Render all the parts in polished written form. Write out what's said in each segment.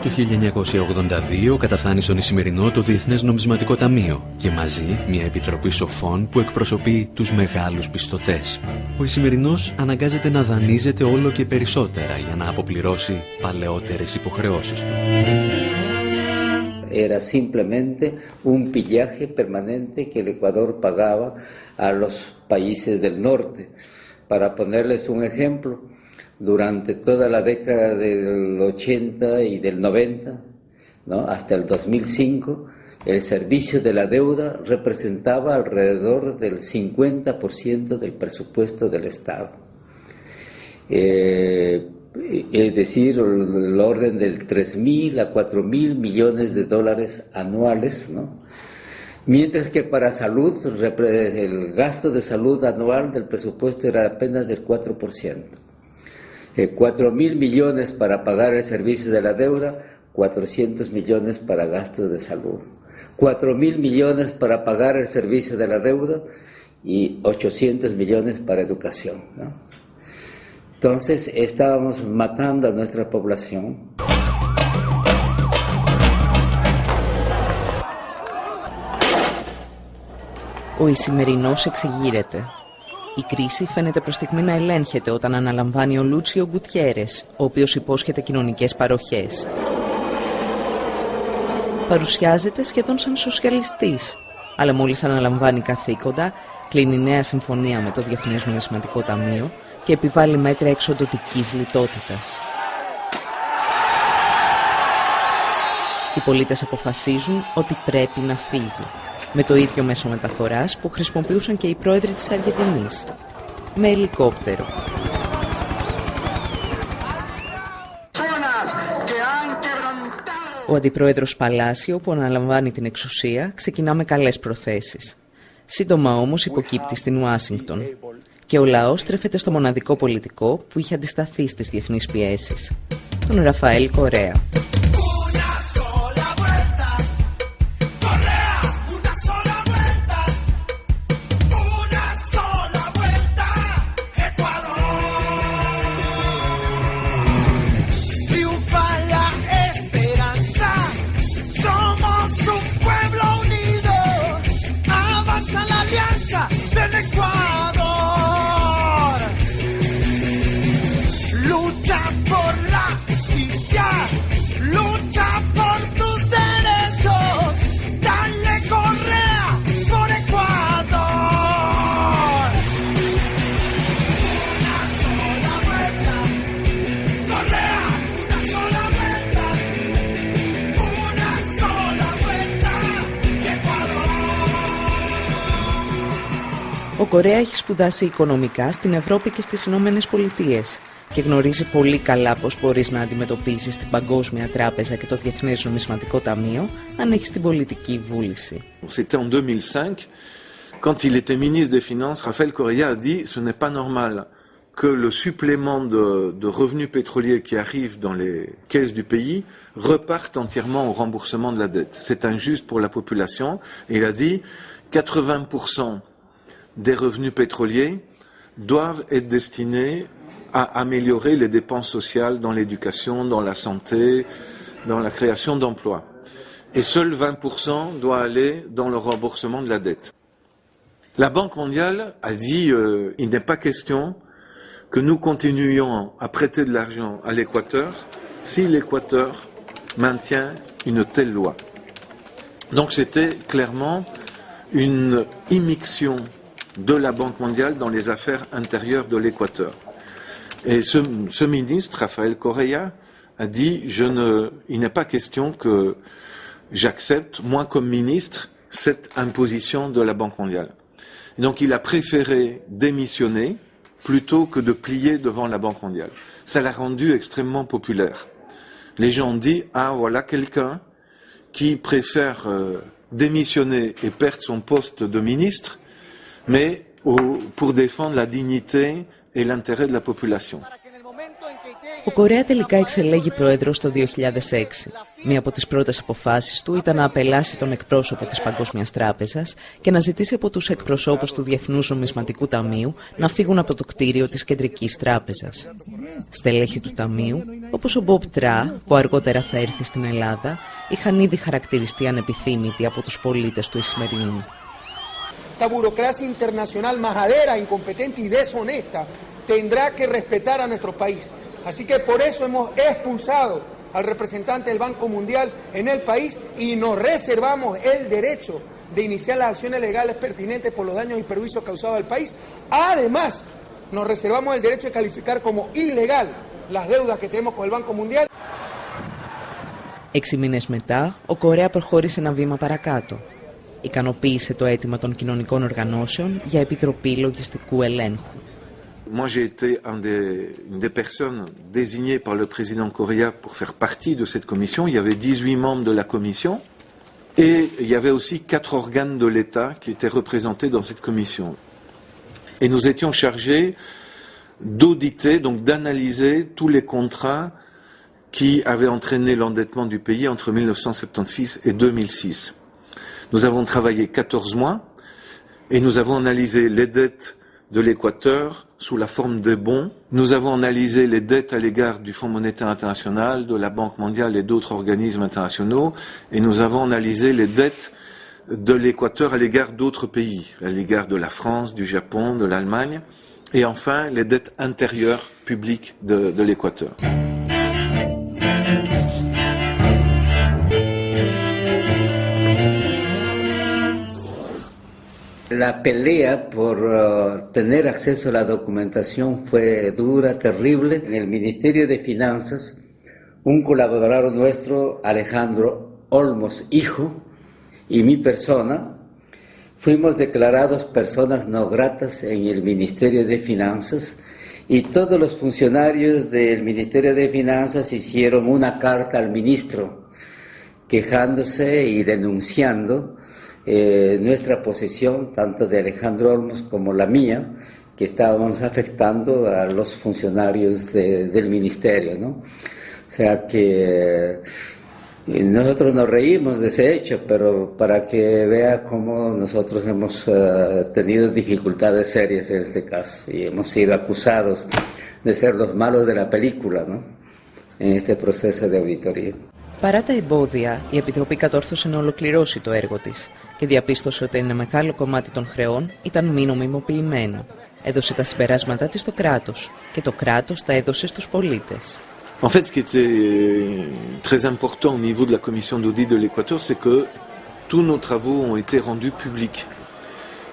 Το 1982 καταφθάνει στον Ισημερινό το Διεθνές Νομισματικό Ταμείο και μαζί μια επιτροπή σοφών που εκπροσωπεί τους μεγάλους πιστωτές. Ο Ισημερινός αναγκάζεται να δανείζεται όλο και περισσότερα για να αποπληρώσει παλαιότερες υποχρεώσεις του. Era simplemente un pillaje permanente que el Ecuador pagaba a los países del norte. Para ponerles un ejemplo, durante toda la década del 80 y del 90, ¿no?, hasta el 2005, el servicio de la deuda representaba alrededor del 50% del presupuesto del Estado. Es decir, el orden del 3.000 a 4.000 millones de dólares anuales, ¿no? Mientras que para salud, el gasto de salud anual del presupuesto era apenas del 4%. 4.000 millones para pagar el servicio de la deuda, 400 millones para gastos de salud. 4.000 millones para pagar el servicio de la deuda y 800 millones para educación, ¿no? Entonces estábamos matando a nuestra población. Ο Ισημερινός εξεγείρεται. Η κρίση φαίνεται προς στιγμή να ελέγχεται όταν αναλαμβάνει ο Λούτσιο Γκουτιέρες, ο οποίος υπόσχεται κοινωνικές παροχές. Παρουσιάζεται σχεδόν σαν σοσιαλιστής, αλλά μόλις αναλαμβάνει καθήκοντα, κλείνει νέα συμφωνία με το Διεθνές Νομισματικό Ταμείο και επιβάλλει μέτρα εξοντωτικής λιτότητας. Οι πολίτες αποφασίζουν ότι πρέπει να φύγει, με το ίδιο μέσο μεταφοράς που χρησιμοποιούσαν και οι πρόεδροι της Αργεντινής, με ελικόπτερο. Ο αντιπρόεδρος Παλάσιο, που αναλαμβάνει την εξουσία, ξεκινά με καλές προθέσεις. Σύντομα όμως υποκύπτει στην Ουάσιγκτον και ο λαός στρέφεται στο μοναδικό πολιτικό που είχε αντισταθεί στις διεθνείς πιέσεις, τον Ραφαέλ Κορέα. Ο Κορέα έχει σπουδάσει οικονομικά στην Ευρώπη και στις Ηνωμένες Πολιτείες και γνωρίζει πολύ καλά πώς μπορείς να αντιμετωπίσεις την Παγκόσμια Τράπεζα και το Διεθνές Νομισματικό Ταμείο αν έχεις την πολιτική βούληση. C'était en 2005, quand il était ministre des Finances, Rafael Correa a dit ce n'est pas normal que le supplément de revenus pétroliers qui arrive dans les caisses du pays reparte entièrement au remboursement de la dette. C'est injuste pour la population. Et il a dit 80% des revenus pétroliers doivent être destinés à améliorer les dépenses sociales dans l'éducation, dans la santé, dans la création d'emplois. Et seul 20% doit aller dans le remboursement de la dette. La Banque mondiale a dit il n'est pas question que nous continuions à prêter de l'argent à l'Équateur si l'Équateur maintient une telle loi. Donc c'était clairement une immixtion de la Banque mondiale dans les affaires intérieures de l'Équateur. Et ce ministre, Rafael Correa, a dit il n'est pas question que j'accepte, moi comme ministre, cette imposition de la Banque mondiale. Et donc il a préféré démissionner plutôt que de plier devant la Banque mondiale. Ça l'a rendu extrêmement populaire. Les gens ont dit ah voilà quelqu'un qui préfère démissionner et perdre son poste de ministre, mais pour défendre la dignité et l'intérêt de la population. Ο Κορέα τελικά εξελέγει πρόεδρος το 2006. Μία από τις πρώτες αποφάσεις του ήταν να απελάσει τον εκπρόσωπο της Παγκόσμιας Τράπεζας και να ζητήσει από τους εκπροσώπους του Διεθνούς Νομισματικού Ταμείου να φύγουν από το κτίριο της Κεντρικής Τράπεζας. Στελέχη του Ταμείου, όπως ο Μπομπ Τρά, που αργότερα θα έρθει στην Ελλάδα, είχαν ήδη χαρακτηριστεί ανεπιθύμητοι από τους πολίτες του Ισημερινού. Esta burocracia internacional majadera, incompetente y deshonesta tendrá que respetar a nuestro país. Así que por eso hemos expulsado al representante del Banco Mundial en el país y nos reservamos el derecho de iniciar las acciones legales pertinentes por los daños y perjuicios causados al país. Además, nos reservamos el derecho de calificar como ilegal las deudas que tenemos con el Banco Mundial. 6 μήνες μετά, ο Κορέα προχώρησε ένα βήμα παρακάτω. Ικανοποίησε το αίτημα των κοινωνικών οργανώσεων για επιτροπή λογιστικού ελέγχου. Moi, j'ai été une des personnes désignées par le président Correa pour faire partie de cette commission. Il y avait 18 membres de la commission et il y avait aussi 4 organes de l'État qui étaient représentés dans cette commission. Et nous étions chargés d'auditer, donc d'analyser tous les contrats qui avaient entraîné l'endettement du pays entre 1976 et 2006. Nous avons travaillé 14 mois et nous avons analysé les dettes de l'Équateur sous la forme de bons. Nous avons analysé les dettes à l'égard du Fonds monétaire international, de la Banque mondiale et d'autres organismes internationaux. Et nous avons analysé les dettes de l'Équateur à l'égard d'autres pays, à l'égard de la France, du Japon, de l'Allemagne. Et enfin, les dettes intérieures publiques de l'Équateur. La pelea por tener acceso a la documentación fue dura, terrible. En el Ministerio de Finanzas, un colaborador nuestro, Alejandro Olmos, hijo, y mi persona, fuimos declarados personas no gratas en el Ministerio de Finanzas y todos los funcionarios del Ministerio de Finanzas hicieron una carta al ministro quejándose y denunciando nuestra posición, tanto de Alejandro Olmos como la mía, que estábamos afectando a los funcionarios del ministerio, ¿no? O sea que nosotros nos reímos de ese hecho, pero para que vea cómo nosotros hemos tenido dificultades serias en este caso y hemos sido acusados de ser los malos de la película, ¿no? En este proceso de auditoría. Παρά τα εμπόδια, η Επιτροπή κατόρθωσε να ολοκληρώσει το έργο της και διαπίστωσε ότι ένα μεγάλο κομμάτι των χρεών ήταν μη νομιμοποιημένο. Έδωσε τα συμπεράσματά της στο κράτος και το κράτος τα έδωσε στους πολίτες. En fait, ce qui était très important au niveau de la commission d'audit de l'Équateur, c'est que tous nos travaux ont été rendus publics.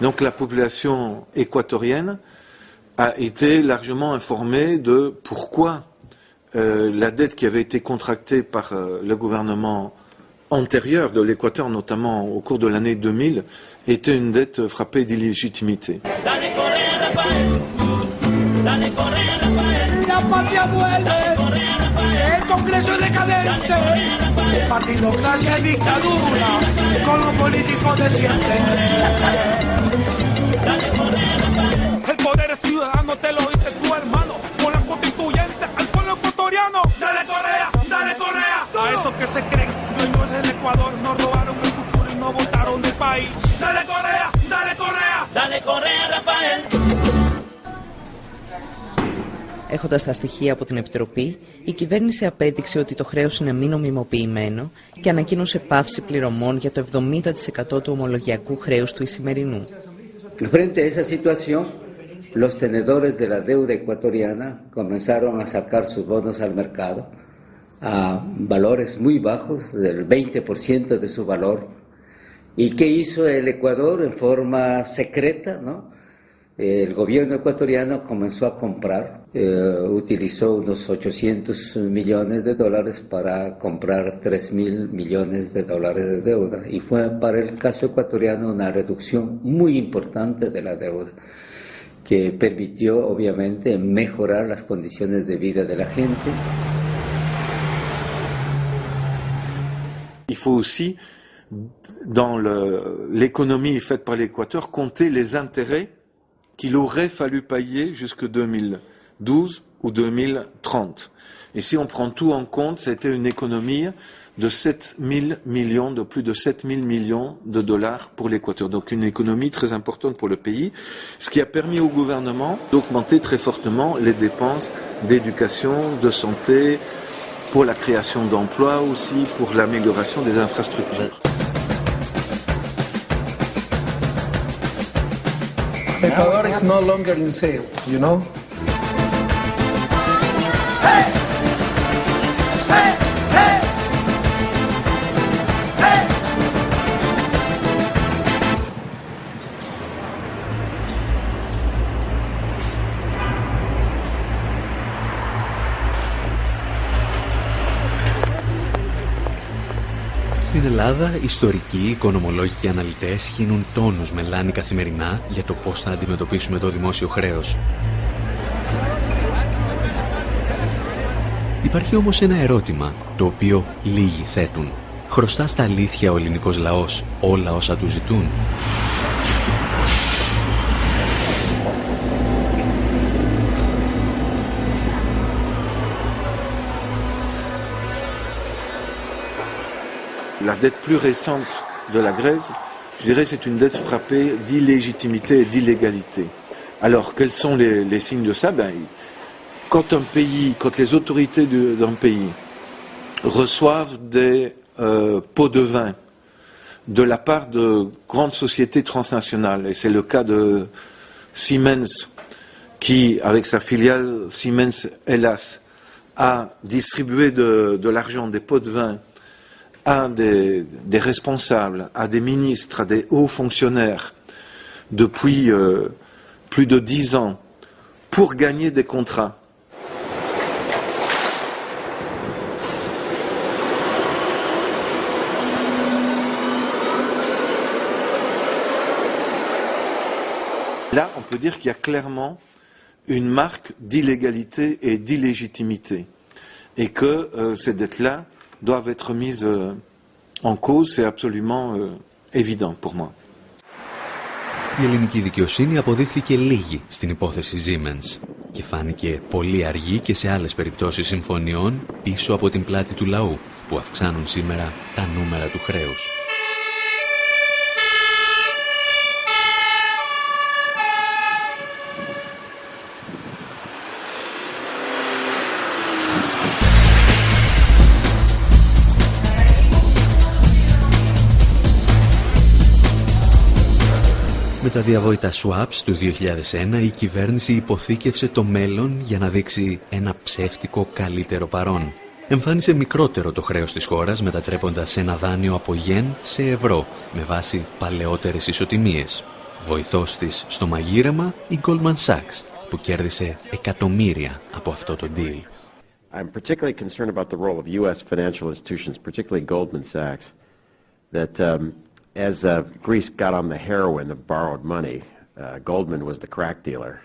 Donc la population équatorienne a été largement informée de pourquoi la dette qui avait été contractée par le gouvernement antérieur de l'Équateur, notamment au cours de l'année 2000, était une dette frappée d'illégitimité. La patria vuelve, el Congreso es decadente, partidocracia y dictadura, con los políticos de siempre. El poder ciudadano te lo dice tu hermano, con la constituyente al pueblo ecuatoriano. Dale Correa, dale Correa. A esos que se creen dueños del Ecuador, nos robaron el futuro y nos botaron del país. Dale Correa, dale Correa. Dale Correa, Rafael. Έχοντας τα στοιχεία από την Επιτροπή, η κυβέρνηση απέδειξε ότι το χρέος είναι μη νομιμοποιημένο και ανακοίνωσε πάυση πληρωμών για το 70% του ομολογιακού χρέους του Ισημερινού. Frente a esa situación, los tenedores de la deuda ecuatoriana comenzaron a sacar sus bonos al mercado a valores muy bajos, del 20% de su valor. ¿Y qué hizo el Ecuador en forma secreta, no? El gobierno ecuatoriano comenzó a comprar, utilizó unos 800 millones de dólares para comprar 3.000 millones de dólares de deuda. Y fue para el caso ecuatoriano una reducción muy importante de la deuda, que permitió obviamente mejorar las condiciones de vida de la gente. Il faut aussi, dans l'économie faite par l'Équateur, compter les intérêts qu'il aurait fallu payer jusque 2012 ou 2030. Et si on prend tout en compte, c'était une économie de 7 000 millions, de plus de 7 000 millions de dollars pour l'Équateur. Donc une économie très importante pour le pays, ce qui a permis au gouvernement d'augmenter très fortement les dépenses d'éducation, de santé, pour la création d'emplois aussi, pour l'amélioration des infrastructures. Ecuador is no longer in sale, you know? Στην Ελλάδα, ιστορικοί, οικονομολόγοι και αναλυτές χύνουν τόνους μελάνι καθημερινά για το πώς θα αντιμετωπίσουμε το δημόσιο χρέος. Υπάρχει όμως ένα ερώτημα, το οποίο λίγοι θέτουν. Χρωστά στα αλήθεια ο ελληνικός λαός όλα όσα του ζητούν? La dette plus récente de la Grèce, je dirais, c'est une dette frappée d'illégitimité et d'illégalité. Alors, quels sont les signes de ça? Quand les autorités d'un pays reçoivent des pots de vin de la part de grandes sociétés transnationales, et c'est le cas de Siemens, qui, avec sa filiale Siemens Hellas, a distribué de l'argent, des pots de vin, à des responsables, à des ministres, à des hauts fonctionnaires depuis plus de 10 ans pour gagner des contrats. Là, on peut dire qu'il y a clairement une marque d'illégalité et d'illégitimité et que ces dettes-là doivent être mises en cause, c'est absolument évident pour moi. Η ελληνική δικαιοσύνη αποδείχθηκε λίγη στην υπόθεση Siemens και φάνηκε πολύ αργή και σε άλλες περιπτώσεις συμφωνιών πίσω από την πλάτη του λαού που αυξάνουν σήμερα τα νούμερα του χρέους. Με τα διαβόητα swaps του 2001 η κυβέρνηση υποθήκευσε το μέλλον για να δείξει ένα ψεύτικο καλύτερο παρόν. Εμφάνισε μικρότερο το χρέος της χώρας μετατρέποντας ένα δάνειο από γεν σε ευρώ με βάση παλαιότερες ισοτιμίες. Βοηθός της στο μαγείρεμα η Goldman Sachs που κέρδισε εκατομμύρια από αυτό το deal. I'm particularly concerned about the role of U.S. financial institutions, particularly Goldman Sachs, that as Greece got on the heroin of borrowed money, Goldman was the crack dealer.